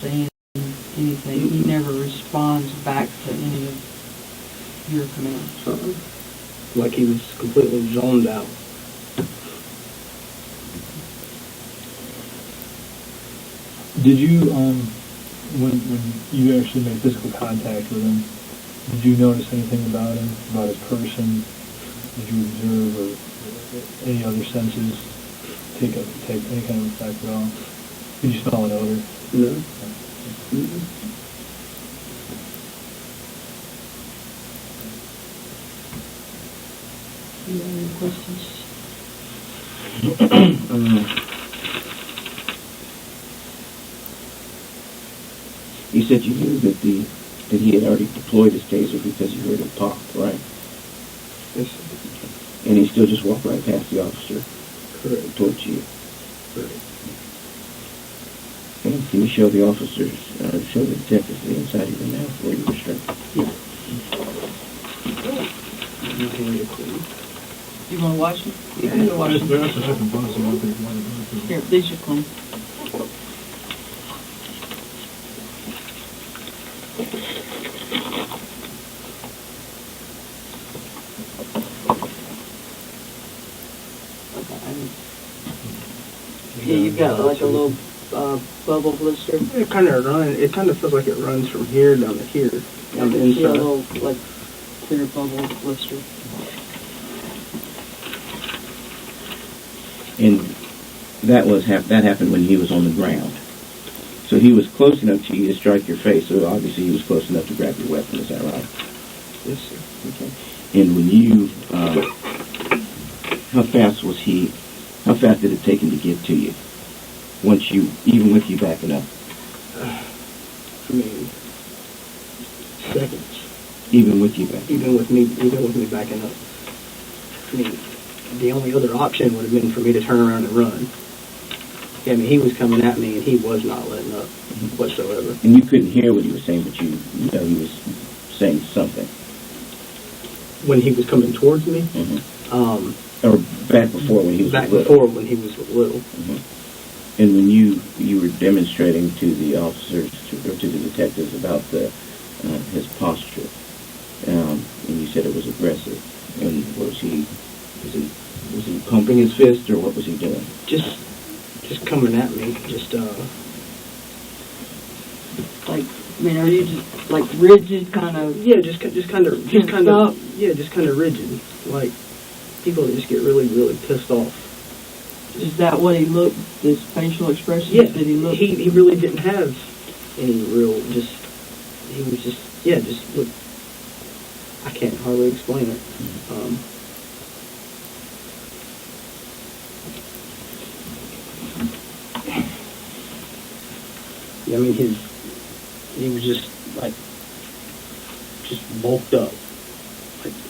saying anything. He never responds back to any of your commands. Like he was completely zoned out. Did you, when you actually made physical contact with him, did you notice anything about him, about his person? Did you observe or any other senses take any kind of effect at all? Did you smell an odor? No. Mm-hmm. You have any questions? You said you knew that he had already deployed his taser because you heard him pop, right? Yes. And he still just walked right past the officer. Correct. Towards you. Correct. Okay. Can you show the officers, show the detectives the inside of your mouth where you were struck? Yeah. You want to wash them? You can go wash them. Here, these are clean. Yeah, you've got like a little bubble blister. It kind of feels like it runs from here down to here. On the inside. Yeah, a little like clear bubble blister. And that happened when he was on the ground. So he was close enough to you to strike your face. So obviously he was close enough to grab your weapon. Is that right? Yes, sir. Okay. And when you, how fast did it take him to get to you? Even with you backing up? Seconds. Even with you backing up? Even with me backing up. The only other option would have been for me to turn around and run. Yeah, he was coming at me, and he was not letting up whatsoever. And you couldn't hear what he was saying, but you know he was saying something. When he was coming towards me? Mm-hmm. Or back before when he was little? Back before when he was little. Mm-hmm. And when you were demonstrating to the officers, or to the detectives about his posture, and you said it was aggressive, and was he pumping his fist, or what was he doing? Just coming at me, like, are you just like rigid, kind of? Yeah, just kind of rigid. Like people that just get really, really pissed off. Is that what he looked? His facial expression? Yeah, did he look? He really didn't have any real. He was just look. I can't hardly explain it. He was just bulked up,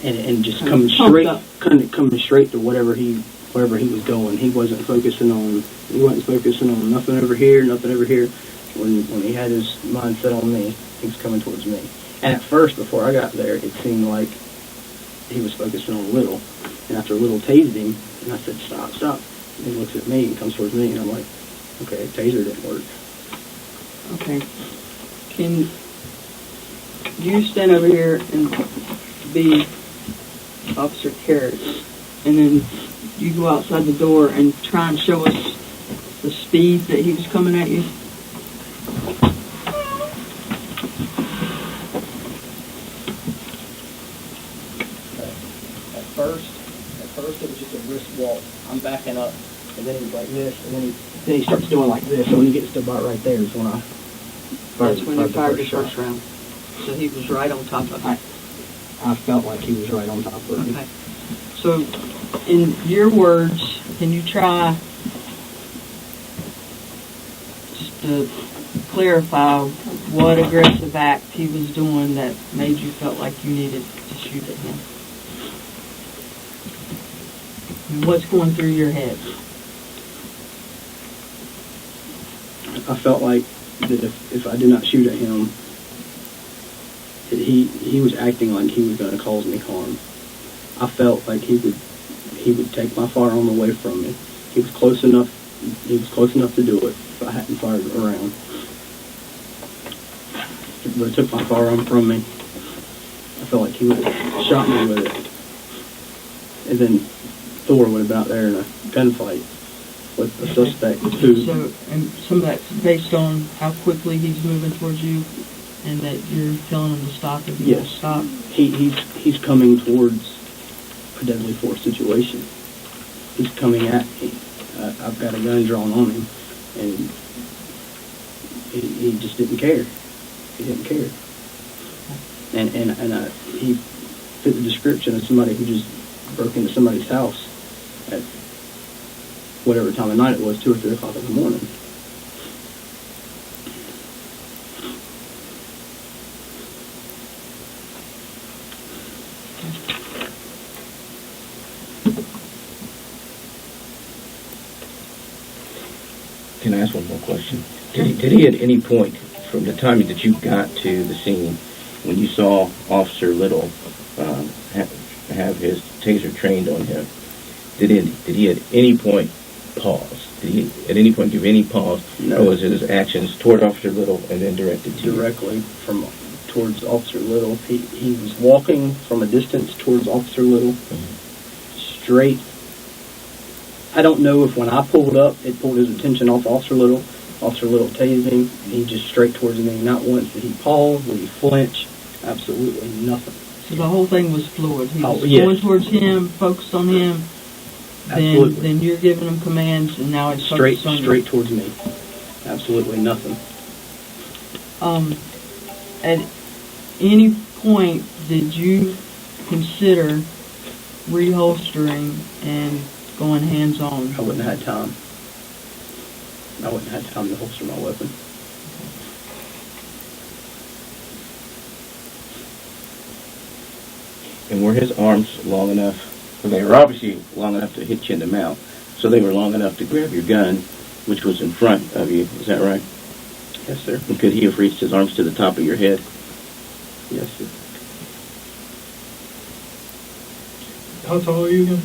and just coming straight to wherever he was going. He wasn't focusing on nothing over here. When he had his mind set on me, he was coming towards me. And at first, before I got there, it seemed like he was focusing on Little. And after Little tased him, and I said, stop. And he looks at me and comes towards me, and I'm like, okay, taser didn't work. Okay. Can you stand over here and be Officer Kerrick, and then you go outside the door and try and show us the speed that he was coming at you? At first it was just a brisk walk. I'm backing up, and then he was like this, and then he starts doing like this. So when he gets to about right there is when I That's when you fired the first round. So he was right on top of it. I felt like he was right on top of me. Okay. So, in your words, can you try just to clarify what aggressive act he was doing that made you felt like you needed to shoot at him? And what's going through your head? I felt like that if I did not shoot at him, that he was acting like he was going to cause me harm. I felt like he would take my firearm away from me. He was close enough to do it if I hadn't fired around. but it took my firearm from me. I felt like he would have shot me with it. And then Thor would have been out there in a gunfight with a suspect who... So, and some of that's based on how quickly he's moving towards you, and that you're telling him to stop if he won't stop? He's coming towards a deadly force situation. He's coming at me. I've got a gun drawn on him, and he just didn't care. He didn't care. And he fit the description of somebody who just broke into somebody's house at whatever time of night it was, 2 or 3 o'clock in the morning. Can I ask one more question? Did he at any point, from the time that you got to the scene, when you saw Officer Little have his taser trained on him, did he at any point pause? Did he at any point give any pause? No. Or was it his actions toward Officer Little and then directed to you? Directly towards Officer Little. He was walking from a distance towards Officer Little, straight. I don't know if when I pulled up, it pulled his attention off Officer Little. Officer Little tased him, and he just straight towards me. Not once did he pause, did he flinch, absolutely nothing. So the whole thing was fluid. He was yes. going towards him, focused on him. Absolutely. Then you're giving him commands, and now it's focused on you. Straight towards me. Absolutely nothing. At any point, did you consider reholstering and going hands-on? I wouldn't have had time. I wouldn't have had time to holster my weapon. And were his arms long enough? Well, they were obviously long enough to hit you in the mouth. So they were long enough to grab your gun, which was in front of you. Is that right? Yes, sir. And could he have reached his arms to the top of your head? Yes, sir. How tall are you again?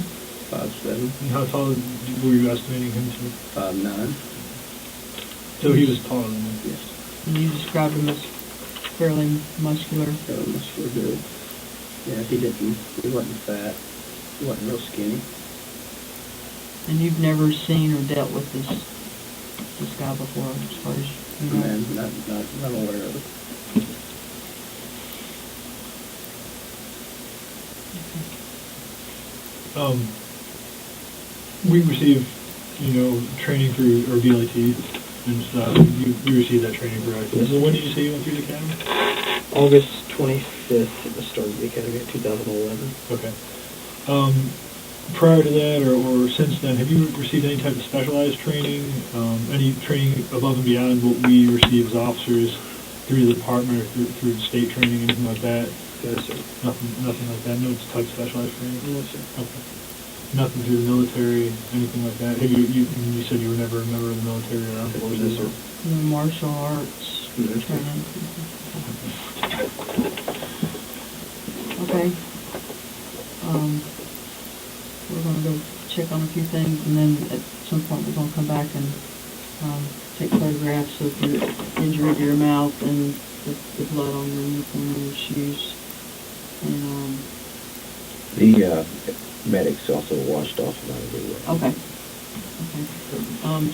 5'7", And how tall were you estimating him to? 5'9". So he was taller than you. Yes. And you described him as fairly muscular. Muscular build. Yeah, he wasn't fat. He wasn't real skinny. And you've never seen or dealt with this guy before, as far as you know? Man, not aware of it. We receive, training through our VLT and stuff. You received that training through us. Yes. So when did you say you went through the academy? August 25th at the start of the academy, 2011. Okay. Prior to that or since then, have you received any type of specialized training, any training above and beyond what we receive as officers through the department or through the state training, anything like that? Yes, sir. Nothing like that? No type of specialized training? Yes, sir. Okay. Nothing through the military, anything like that? Have you said you were never a member of the military or armed forces? Yes, sir. No martial arts No, sir. training. Okay. We're going to go check on a few things, and then at some point we're going to come back and take photographs of your injury to your mouth and the blood on your uniform and your shoes. And The medics also washed off a lot of the okay.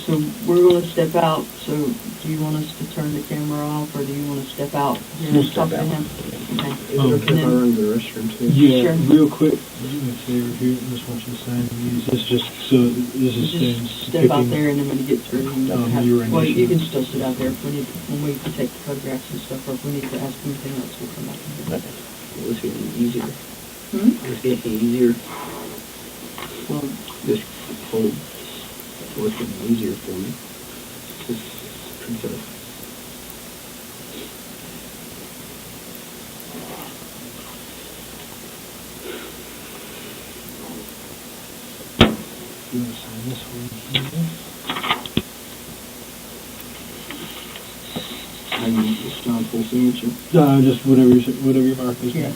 So we're going to step out. So do you want us to turn the camera off, or do you want to step out here We'll and talk step to out. him? Okay. Is it okay if I run to the restroom, too? Yeah, Sure. real quick, do me a favor here, just want you to sign these. This is saying Just step out there, and then when you get through, you you were well, you initiated. can still sit out there when we take the photographs and stuff, or if we need to ask anything else, we'll come back in here. Well, it's getting easier. Hmm? It's getting easier. Well, This whole it's getting easier for me. This is pretty tough. You want to sign this one here? I mean, it's not full signature. No, just whatever your mark is. yeah.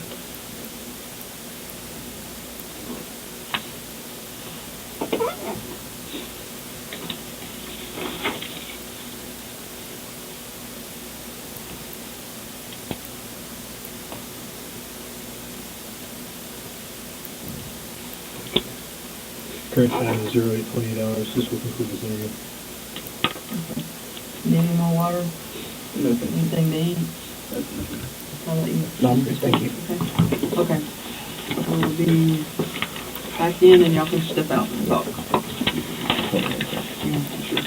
current time is 08:28 hours. This will conclude this interview. Need any more water? Nothing. Anything to eat? I'll let you. No, I'm good, thank you. Okay. We'll be back in and y'all can step out and talk. Yeah, sure.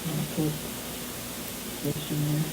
I'll put this in there.